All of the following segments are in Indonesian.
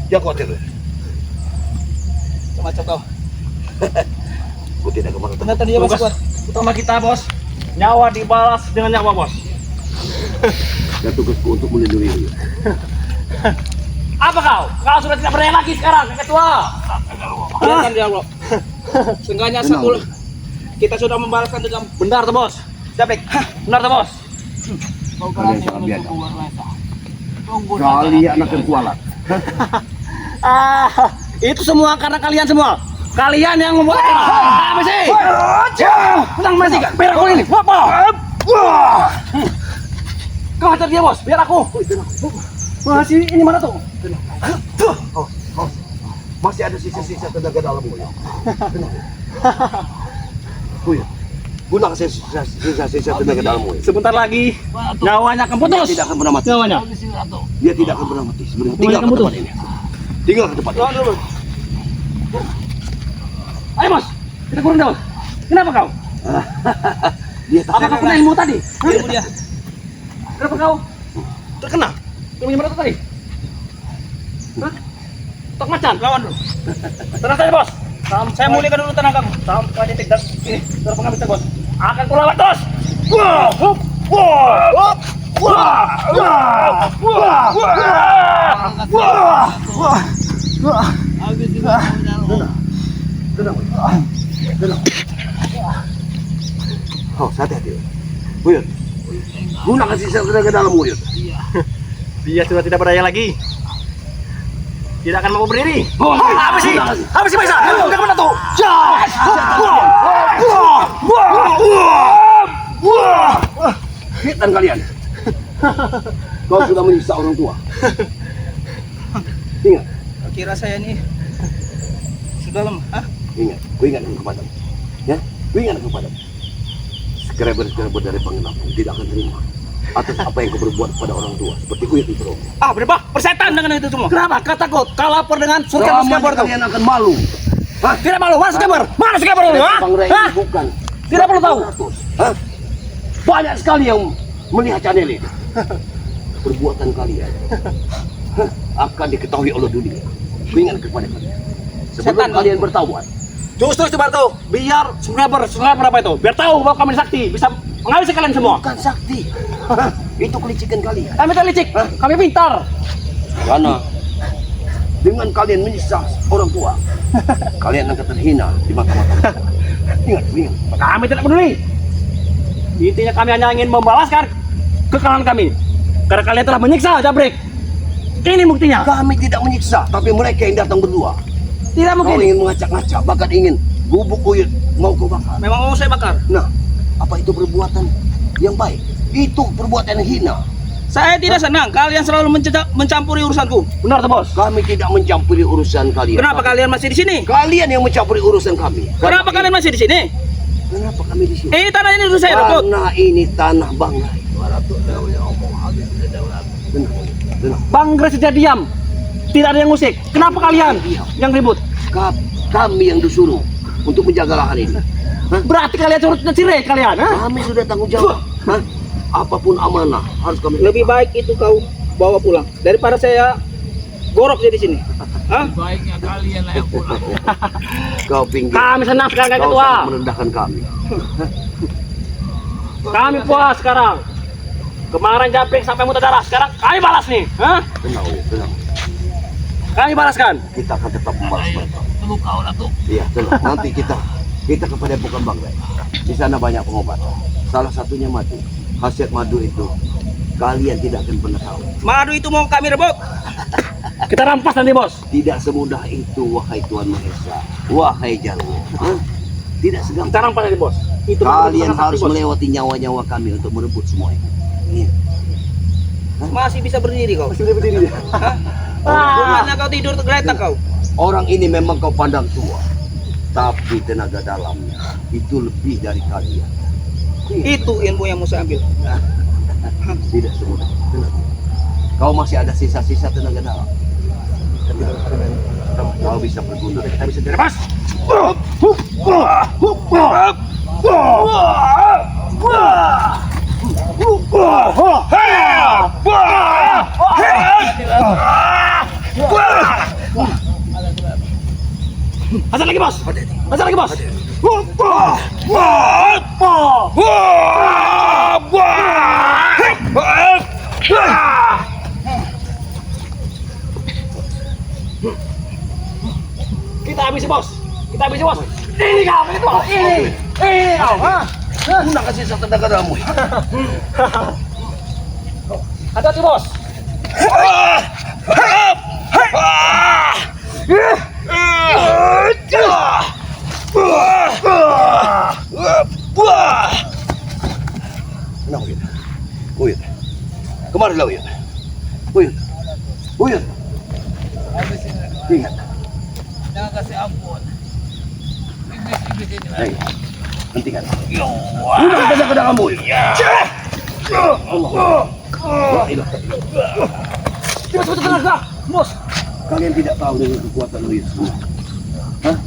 Jangan khawatir. Macam kau. Gue tidak kemana. Ternyata dia masih kuat. Utama kita, bos. Nyawa dibalas dengan nyawa, bos. Dan tugasku untuk melindungi lu. Apa kau? Kau sudah tidak berdaya lagi sekarang, ketua. Biarkan dia, bro. Seenggaknya satu kita sudah membalaskan dendam. Benar tuh, bos. Siapik. Benar tuh, bos. Kau Kalian berani sangat biadab. menyentuhku, Warwesa. Tunggu Kalian akan kualat. Itu semua karena kalian semua. Kalian yang membuat apa sih? Tenang masih biar aku ini. Apa? Kau hajar dia, bos. Biar aku. Masih ini mana tuh? Masih ada sisa-sisa tenaga dalammu ya. Buyut, gunakan sisa-sisa tenaga dalammu ya. Sebentar lagi nyawanya akan putus. Dia tidak akan pernah mati. Nyawanya. Dia tidak akan pernah mati. Sebenarnya tinggal Nyawanya ke putus. tempat ini. Tinggal ke tempat ini. Ayo, bos. Kita kurang dong. Kenapa kau? Dia tak Apakah punya ilmu tadi? ilmu dia. Kenapa kau terkena? Kau punya mana tadi? Hah? Tok macan. Lawan dulu. Tenang saja, bos. Saya mulihkan dulu tenagaku. Sampai titik dan ini sudah penghabiskan, bos. Akan kulawan terus. Wah, wah, wah, wah, wah, wah, wah. Habis itu kau Tenang. Tenang. Oh, hati-hati. Buyut, gunakan sisa tenaga dalammu, Buyut. Dia sudah tidak berdaya lagi. Tidak akan mampu berdiri. Oh, Apa sih? Apa sih, Maisa? Enggak kemana tuh? Hitam kalian. Kau sudah menyiksa orang tua. Ingat, kira saya ini sudah lemah. ingat. Ku ingatkan kepadamu. Ya, ku ingatkan kepadamu. Skreber dari pengenapmu tidak akan terima atas apa yang kau berbuat kepada orang tua. Seperti ku itu, bro. Ah, berapa? Persetan dengan itu semua. Kenapa? Kau takut? Kau lapor dengan surga Selamanya tuh. kalian akan malu. Hah? Tidak malu. Mana skaber? Mana skaber lu? Hah? Bang Ray Hah? bukan. Tidak perlu tahu. Hah? Banyak sekali yang melihat channel ini. Perbuatan kalian akan diketahui oleh dunia. Ku ingatkan kepada kalian. Sebelum Setan, kalian bertaubat, Justru itu tuh, biar subscriber apa itu, biar tahu bahwa kami sakti bisa menghabisi kalian semua. bukan sakti. Hah? Itu kelicikan kalian. Kami tak licik, kami pintar. Karena dengan kalian menyiksa orang tua, kalian akan terhina di mata-mata orang tua. Ingat. Kami tidak peduli. Intinya kami hanya ingin membalaskan kekalahan kami. Karena kalian telah menyiksa Jabrik. Ini buktinya. Kami tidak menyiksa, tapi mereka yang datang berdua. Tidak Kau mungkin. ingin mengacak-ngacak, bahkan ingin bubuk Buyut mau kau bakar. Memang mau saya bakar. Nah, apa itu perbuatan yang baik? Itu perbuatan yang hina. Saya tidak senang kalian selalu mencampuri urusanku. Benar tuh, bos. Kami tidak mencampuri urusan kalian. Kenapa kalian masih di sini? Kalian yang mencampuri urusan kami. Kenapa kalian masih di sini? Kenapa kami di sini? Ini tanah ini dulu saya rebut. Karena ini tanah Bang Ray. Tenang. Bang Grace sudah diam. Tidak ada yang musik. Kenapa kalian yang ribut? Kami yang disuruh untuk menjaga lahan ini. Hah? Berarti kalian curut cire kalian, ha? Kami sudah tanggung jawab. Hah? Apapun amanah harus kami. Lebih baik itu kau bawa pulang daripada saya gorok di sini. Hah? Baiknya kalian lah yang pulang. Kau pinggir. Kami senang sekarang kayak Kau ketua. sangat merendahkan kami. Kami puas sekarang. Kemarin Jabrik sampai muntah darah. Sekarang kami balas nih, ha? Tenang. Kami balaskan. Kita akan tetap membalas mereka. Tunggu kau lah tuh. Iya, tenang. Nanti kita kepada bukan Bang Ray. Di sana banyak pengobatan. Salah satunya madu. Khasiat madu itu kalian tidak akan pernah tahu. Madu itu mau kami rebut. Kita rampas nanti, bos. Tidak semudah itu, wahai Tuhan Maha Esa. Wahai Jarwo. Hah? Tidak segampang. Kita rampas nanti, bos. Itu Kalian sangat harus sakti, bos. melewati nyawa-nyawa kami untuk merebut semua itu. Iya. Masih bisa berdiri kau. Masih berdiri dia. Bukannya kau tidur tergeletak kau. Orang ini memang kau pandang tua, tapi tenaga dalamnya itu lebih dari kalian. Itu ilmu yang mau saya ambil. Tidak semudah. Tenang. Kau masih ada sisa-sisa tenaga dalam. Kau bisa berguna. Kita bisa dilepas. Hajar lagi, Bos. Hati-hati. Hajar lagi, Bos. Kita habisi, Bos. Kita habisi, Bos. Ini kau, ini kau. Ini kau. Nak kasih satu tenaga kamu. Hati-hati, Bos. Kenapa Uyut? Uyut. Kemarilah Uyut. Uyut. Uyut. Ingat. Jangan kasih ampun. Iblis ini. Hei. Hentikan. Sudah tenaga kamu. Allah. La ilaha illallah. Cepat tenaga, Bos. Kalian tidak tahu dengan kekuatan Uyut semua. Hah?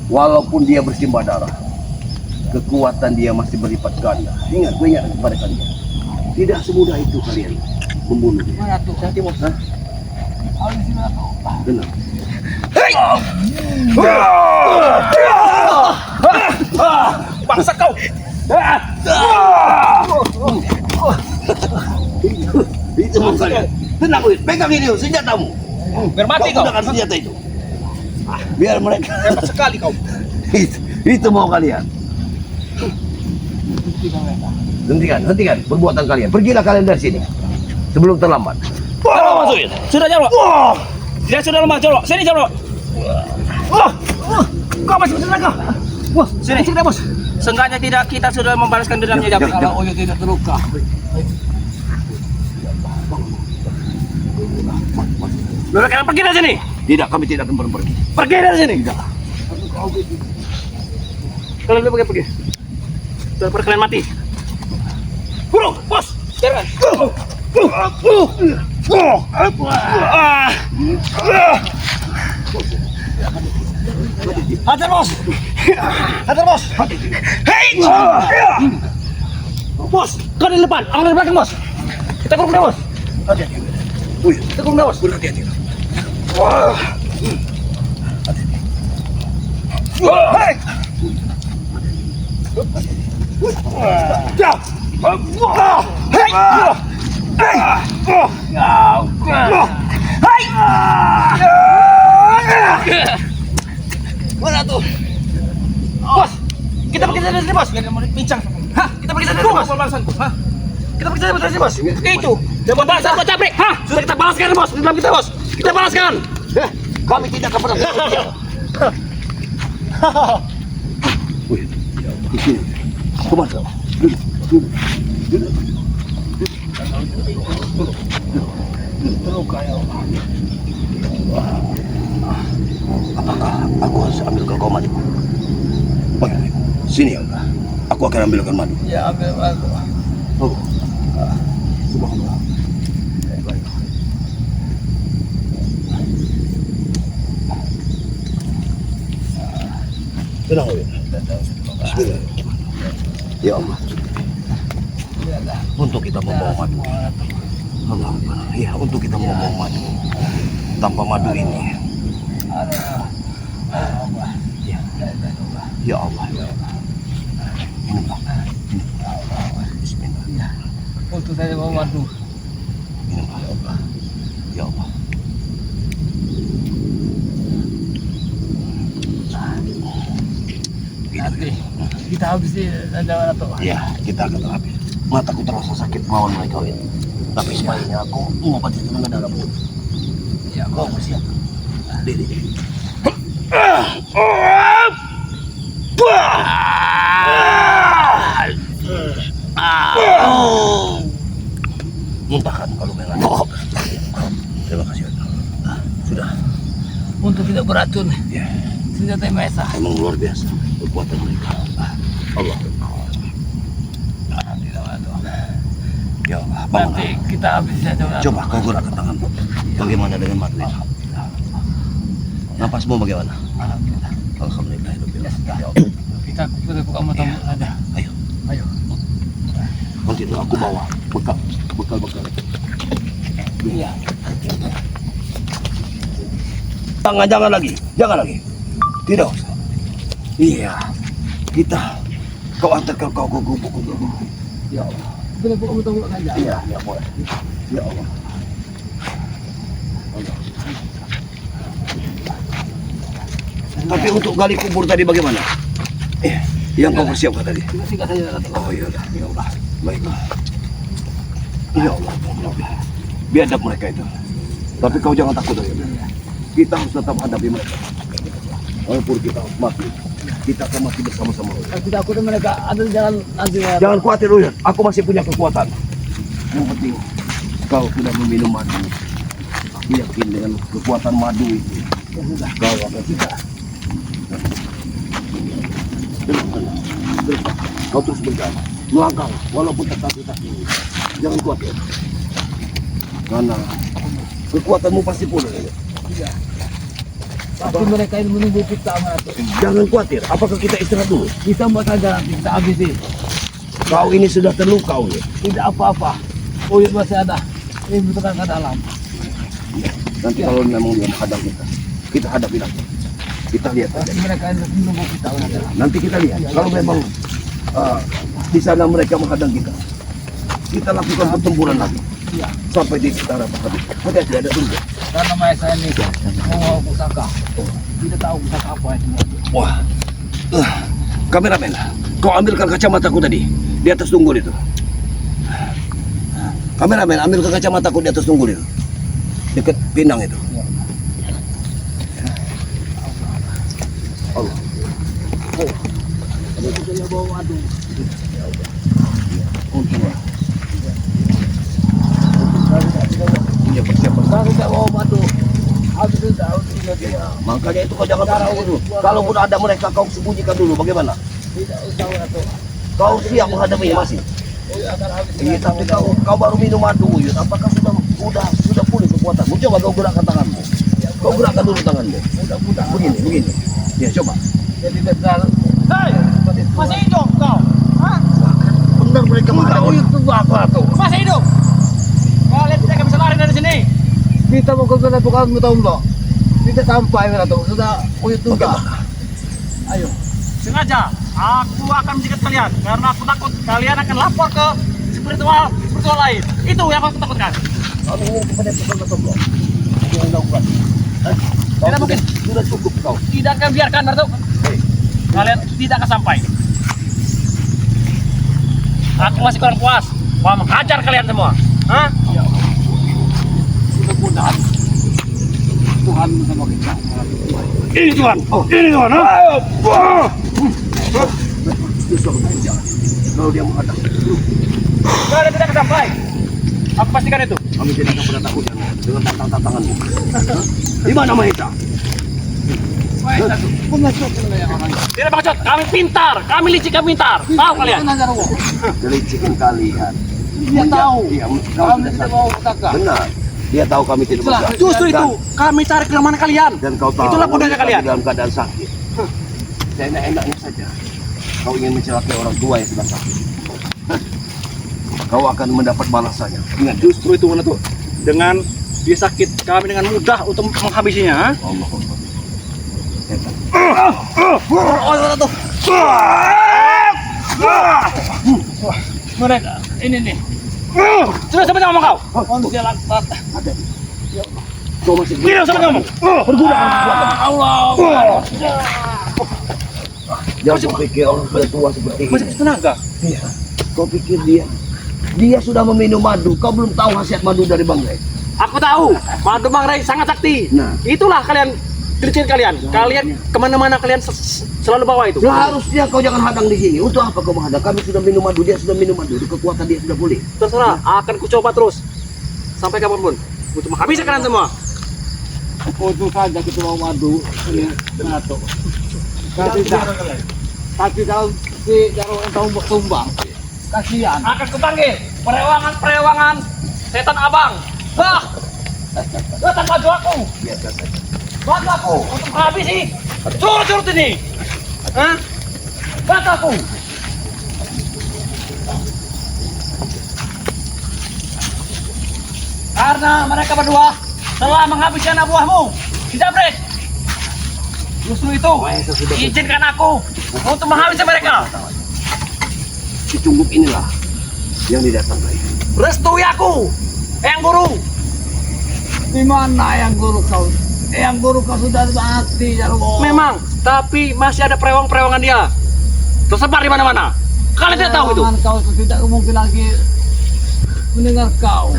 Walaupun dia bersimbah darah, kekuatan dia masih berlipat ganda. Ingat, gue ingat kepada kalian. Tidak semudah itu kalian membunuh dia. Mana tuh? Hati, Bos. Hah? Habis ini tuh. Benar. Bangsa kau. Itu mau kalian. Tenang Uyut, pegang ini senjatamu. Biar mati kau. Gunakan senjata itu. Biar mereka. Hebat sekali kau. Itu mau kalian. Hentikan perbuatan kalian. Pergilah kalian dari sini sebelum terlambat. Jaro, Mas Uyut. Sudah, Jaro. Tidak sudah lemah, Jaro. Sini, Jaro. Kau masih bertenaga. Bos, sini kita, Bos. Seenggaknya tidak kita sudah membalaskan dendamnya, Jabri. Kalau Uyut tidak terluka. Sudah, kalian pergi dari sini. Tidak, kami tidak akan pergi. Pergi dari sini. Tidak. Kalian boleh pergi. Daripada kalian mati. Burung, Bos. Jangan. Hajar, Bos. Hajar, Bos. Hei. Bos, kau di depan, aku di belakang, Bos. Kita kurung dia, Bos. Hati-hati. Uyut, Kita kurung dia, Bos. berhati-hati. Hei. Jauh. Hei. Mana tuh? Bos, kita pergi dari sini, Bos. Biar mau dipincang. Hah? Kita pergi dari sini, Bos. Balasanku. Hah? Kita pergi dari sini, Bos. Itu. Jangan balasan buat Caprik. Hah? Sudah kita balaskan, Bos. Di dalam kita, Bos. Kita balaskan. Kami tidak akan pernah berhenti. Uyut, di sini. Kemana kau? Duduk. Terluka ya Allah. Apakah aku harus ambilkan kau madu? Baik, sini ya Allah. Aku akan ambilkan madu. Ya ambil aku. Oh. Subhanallah. Baik. Tenang, Uyut. Bismillah. Ya Allah. Untuk kita membawa madu. Allah, ya untuk kita membawa madu. Tanpa madu ini. Ya. Ya Allah. Minumlah. Bismillah. Untuk saya mau madu. Minumlah. Ya Allah. Nanti kita habisi jangan atau. Ya, kita akan terapi. Mataku terasa sakit melawan mereka ini. Tapi sebaiknya aku mengobati tenaga dalammu. Ya, kau bersiap. Diri. Muntahkan kalau memang. Terima kasih. Sudah. Untuk tidak beracun. Ya, Senjata Mesa. emang luar biasa kekuatan mereka. Allah. Ya Allah, Nanti kita habisi saja. coba kau gerakkan tanganmu. Bagaimana dengan madu itu? Napasmu bagaimana? Alhamdulillah. Alhamdulillah. Ya sudah. Kita kamu tamu ada. Ayo, Ayo. nanti itu aku bawa bekal. Iya. Jangan lagi. Tidak usah. Iya. Kau antarkan kau ke gubuk. Ya Allah. Boleh kamu tahu aja. Iya, ya boleh. Ya Allah. Tapi untuk gali kubur tadi bagaimana? Yang kau persiapkan tadi? Singkat saja Datuk. Oh iya dah. Ya Allah. Baiklah. Ya Allah. Biadab mereka itu. Tapi kau jangan takut ya. Kita harus tetap hadapi mereka. Walaupun kita mati, kita akan mati bersama-sama. Aku takut mereka ada di jalan nanti. Jangan khawatir Uyun, aku masih punya kekuatan. Yang penting kau sudah meminum madu. Aku yakin dengan kekuatan madu itu, kau akan bisa. Kau terus berjalan, melangkah walaupun tertati-tati. Jangan khawatir, karena kekuatanmu pasti pulih. Tapi mereka ini menunggu kita Datuk. Jangan khawatir, apakah kita istirahat dulu? Kita mau saja nanti kita habisi. Kau ini sudah terluka, Uyun. Tidak apa-apa. Uyut masih ada. Ini butuhkan ke dalam. Nanti kalau memang dia menghadang kita hadapi lagi. Kita lihat aja. Tapi mereka ini menunggu kita nanti. Nanti kita lihat. Kalau memang di sana mereka menghadang kita lakukan pertempuran lagi. Iya. Sampai di utara habis. Hati-hati ada tunggu. Karena Maesa ini mau pusaka. Tidak tahu pusaka apa itu. Wah. Kameramen, kau ambilkan kacamataku tadi di atas tunggul itu. Kameramen, ambilkan kacamataku di atas tunggul itu. Dekat pinang itu. Allah. Ini kita bawa madu. Untuklah. Punya persiapan. Kalau tidak bawa madu, habis itu tahu dia. Makanya itu kau jangan tahu dulu. Kalaupun ada mereka kau sembunyikan dulu. Bagaimana? Tidak usah Datuk. Kau siap menghadapi masih? Akan habis. Iya, tapi kau baru minum madu, Uyut. Apakah sudah pulih kekuatanmu? Coba kau gerakkan tanganmu. Kau gerakkan dulu tanganmu. Mudah-mudahan. Begini. Ya, coba. Jadi benar. Hei, masih hidup kau? Hah? Benar mereka menghadang Uyut. Tunggu apa tuh? Masih hidup? Kalian tidak akan bisa lari dari sini. Kita mau ke sana bukan tahu enggak? Kita sampai Datuk. Sudah Uyut tunggu. Ayo. Sengaja, aku akan menjikat kalian karena aku takut kalian akan lapor ke spiritual lain. Itu yang aku takutkan. Kami ingin kepada Tuhan Allah. Jangan lakukan. Tidak mungkin. Sudah cukup kau. Tidak akan biarkan, Datuk. Hei, Kalian tidak akan sampai. Aku masih kurang puas. Mau menghajar kalian semua. Hah? Mudah-mudahan Tuhan bersama kita. ini Tuhan. Ini Tuhan. Justru aku berjalan. Kalau dia menghadang, Kalian tidak akan sampai. Aku pastikan itu. kami tidak akan pernah takut dengan tantanganmu. Di mana Mahesa? Tidak bacot. Kami pintar. Kami licik, kami pintar. Tahu kalian? Kelicikan kalian. Dia tahu. Iya, Kami tidak mau pusaka. benar. Dia tahu kami tidak bersalah. Justru itu. Kami cari kelemahan kalian. Dan kau tahu Itulah kodenya kami kalian. dalam keadaan sakit. Seenak-enaknya saja. Kau ingin mencelakai orang tua yang sedang sakit. Kau akan mendapat balasannya. Ingat, Justru itu mana tuh? Dengan dia sakit, kami dengan mudah untuk menghabisinya. Allah. Mereka ini nih. Sudah sampai ngomong kau. Manusia lantas. Kau masih Tidak sampai ngomong. pergunakan kekuatan. Allah. Jangan kau pikir orang sudah tua seperti Masih ini. tenaga. Iya. Kau pikir dia sudah meminum madu. Kau belum tahu khasiat madu dari banggai. Aku tahu. Madu Mangrai sangat sakti. Nah. Itulah kalian. Kelicin kalian. Kalian kemana-mana kalian selalu bawa itu. Seharusnya kau jangan hadang di sini. Untuk apa kau menghadang? Kami sudah minum madu, dia sudah minum madu. Kekuatan dia sudah pulih. Terserah. Akan kucoba terus. Sampai kapanpun. Untuk menghabisi kalian semua. Untuk saja kita mau madu. Ini Datuk. Tapi kalau si Jarwo yang tahu bertumbang, kasihan. Akan kupanggil. Perewangan setan abang. Bah. Datang maju aku. Biasa saja. Bantu aku untuk menghabisi curut-curut ini. Hah? Bantu aku. Karena mereka berdua telah menghabisi anak buahmu. Tidak break. Justru itu, izinkan aku untuk menghabisi mereka. Si Cunggup inilah yang didatangkan. Restui aku, Eyang Guru. Di mana yang guru kau? Yang guru kau sudah mati, Jarwo. Memang, tapi masih ada perewang-perewangan dia. Tersebar di mana-mana. Kalian tidak tahu itu. Perewangan kau itu tidak mungkin lagi mendengar kau.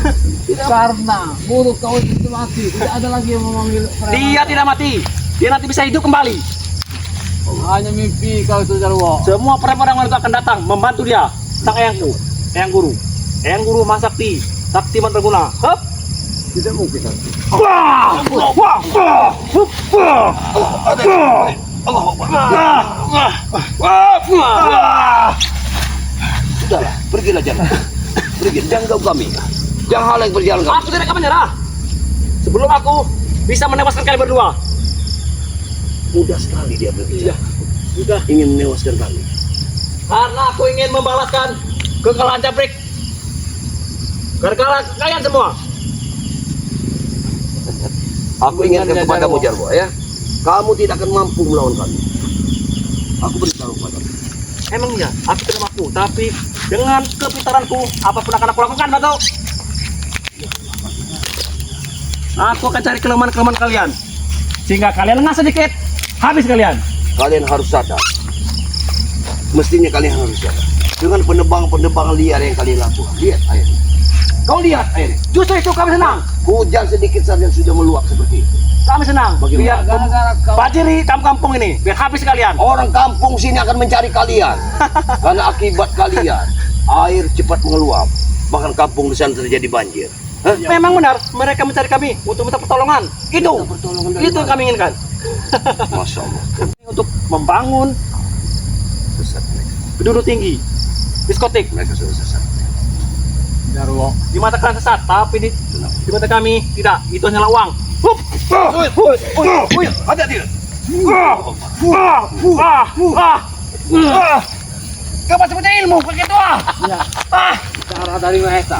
Karena guru kau itu mati. Tidak ada lagi yang memanggil perewangan. Dia tidak mati. Dia nanti bisa hidup kembali. Hanya mimpi kau itu, Jarwo. Semua perewangan itu akan datang membantu dia. Sang Eyangku, Eyang Guru. Eyang Guru Mahasakti, sakti mandraguna. Hup. Tidak mungkin lagi. Wah! Wah! Wah! Wah! Wah! Sudahlah, pergilah jangan. Pergi, jangan ganggu kami. Jangan halang perjalanan kami. Aku tidak akan menyerah. Sebelum aku bisa menewaskan kalian berdua. Mudah sekali dia berbicara. Sudah. Ingin menewaskan kami. Karena aku ingin membalaskan kekalahan Japrik. Gara-gara kalian semua. Aku ingatkan kepadamu, Jarwo, ya. Kamu tidak akan mampu melawan kami. Aku beritahu padamu. Emang iya, aku tidak mampu. Tapi dengan kepintaranku, apapun akan aku lakukan, Batu. Aku akan cari kelemahan-kelemahan kalian. Sehingga kalian lengah sedikit, habis kalian. Kalian harus sadar. Mestinya kalian harus sadar. Dengan penebangan-penebangan liar yang kalian lakukan. Lihat air. Kau lihat air. Justru itu kami senang. Hujan sedikit saja sudah meluap seperti itu. Kami senang. Bagaimana? Biar Gara-gara kau. banjiri kampung ini, biar habis kalian. Orang kampung sini akan mencari kalian. Karena akibat kalian, air cepat mengeluap. Bahkan kampung di sana terjadi banjir. Hah? Memang benar, mereka mencari kami untuk minta pertolongan. Itu, Minta pertolongan dari itu yang mana? kami inginkan. Masya Allah. Untuk membangun Sesat mereka. gedung tinggi, diskotik. Mereka sudah sesat. Jarwo. Di mata kalian sesat, tapi di mata kami tidak. Itu hanyalah uang. Hup. Hati-hati. Kau masih punya ilmu begitu Ya. Cara dari Mahesa.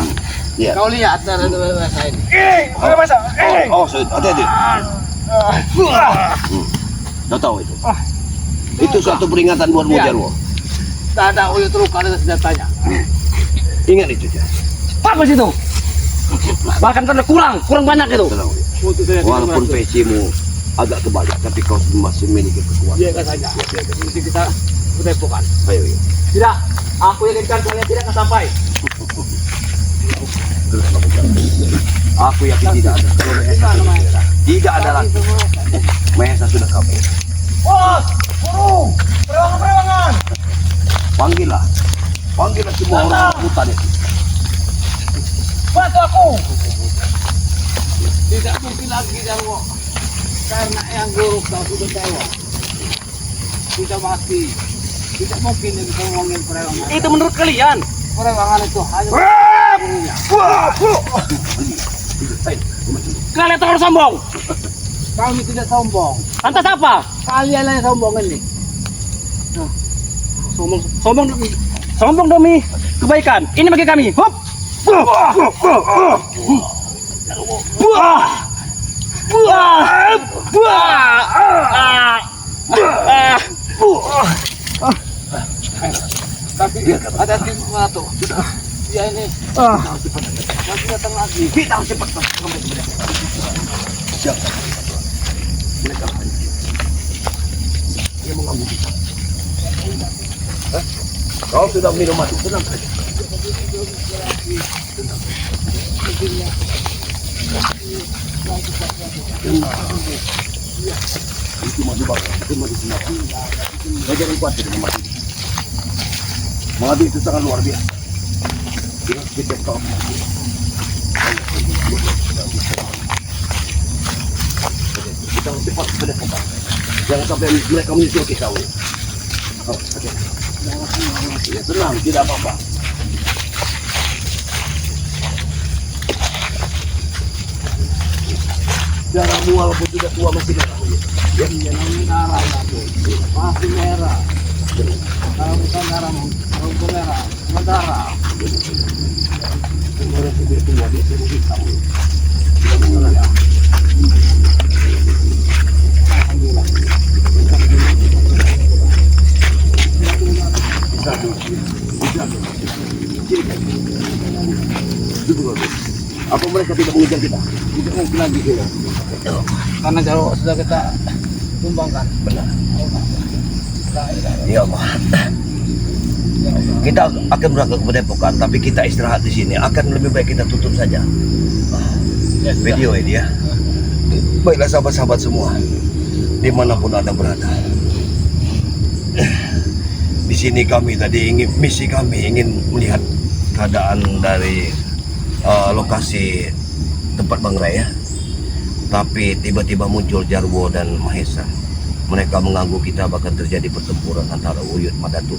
Iya. Kau lihat cara dari Mahesa ini. Oh, hati-hati. Kau tahu itu. Itu suatu peringatan buatmu, Iya. Jarwo. Tak ada uyut luka dengan senjatanya. Ingat itu, Jar. Bagus itu. Bahkan karena kurang banyak itu. Tenang. Untuk saya Walaupun PC-mu agak kebalik, tapi kau masih memiliki kekuatan. Iya saja. Mesti kita bukan. Ayo, ayo. Tidak, aku yakinkan kalian tidak akan sampai. Terus lakukan. Aku yakin tidak ada. Kalau Mahesa sudah tidak. Tidak ada lagi. Mahesa sudah kabur. Bos, guru, perewangan. Panggillah. Panggillah semua orang hutan itu. Bantu aku. Tidak mungkin lagi, Jarwo. Karena yang guru kau sudah tewas. Sudah mati. Tidak mungkin yang kau ngomongin perewangan. Itu menurut kalian. Perewangan itu hanya gurunya. Kalian terlalu sombong. Kami tidak sombong. Lantas apa? Kalian yang sombong ini. Sombong demi kebaikan. Ini bagi kami. Hup. Tapi ada tim satu. Ya ini. Masih datang lagi. Kita harus cepat kembali ke mereka. Siapa? Mereka dia mengambil kita. Hah? Kau sudah minum mati, tenang saja. Itu mati bakar, itu mati sinar. Kau jangan khawatir dengan mati. Mati itu sangat luar biasa. Kita setiap kau mati. Kita harus cepat berdekat. Jangan sampai mereka menyusul kita. Oh, oke. Ya, tenang, tidak apa-apa. Darahmu walaupun sudah tua masih merah. Ya, Jangan darah lagi. Masih merah. Kalau bukan darah, kalau bukan merah, bukan darah. orang sudah tua dia sudah hitam. Tidak mengenal. Alhamdulillah. Apa mereka tidak mengejar kita? Tidak mungkin lagi kita. Karena jauh sudah kita tumbangkan. Benar. La ilaha Ya Allah. Kita akan berangkat ke Padepokan, tapi kita istirahat di sini. Akan lebih baik kita tutup saja Ya, sudah. video ini ya. Baiklah sahabat-sahabat semua, dimanapun Anda berada. Di sini misi kami ingin melihat keadaan dari lokasi tempat Bang Ray ya. Tapi tiba-tiba muncul Jarwo dan Mahesa. Mereka mengganggu kita, bahkan terjadi pertempuran antara Uyut Madatu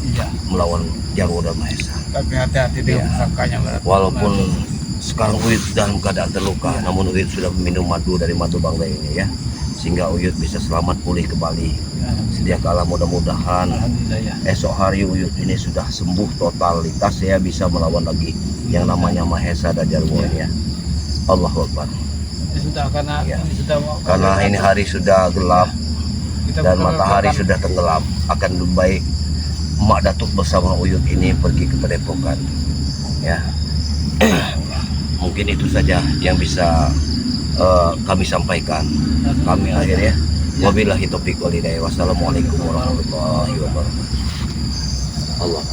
Iya. melawan Jarwo dan Mahesa. Tapi hati-hati dengan Ya. pusakanya. Walaupun sekarang Uyut dalam keadaan terluka, namun Uyut sudah minum madu dari madu Bang Ray ini ya, sehingga Uyut bisa selamat pulih kembali. Sedia kala mudah-mudahan Alhamdulillah ya. esok hari Uyut ini sudah sembuh totalitas ya, bisa melawan lagi yang namanya Mahesa dan Jarwo ini ya. Allahu Akbar. Ini sudah karena Ya. ini sudah mau. Karena ini hari sudah gelap Kita dan bukan matahari melakukan- sudah tenggelam, akan lebih baik Mak Datuk bersama Uyut ini pergi ke Padepokan ya. Mungkin itu saja yang bisa kami sampaikan. Kami akhir ya. Wabillahi taufiq wal hidayah. Wassalamualaikum warahmatullahi wabarakatuh. Allah.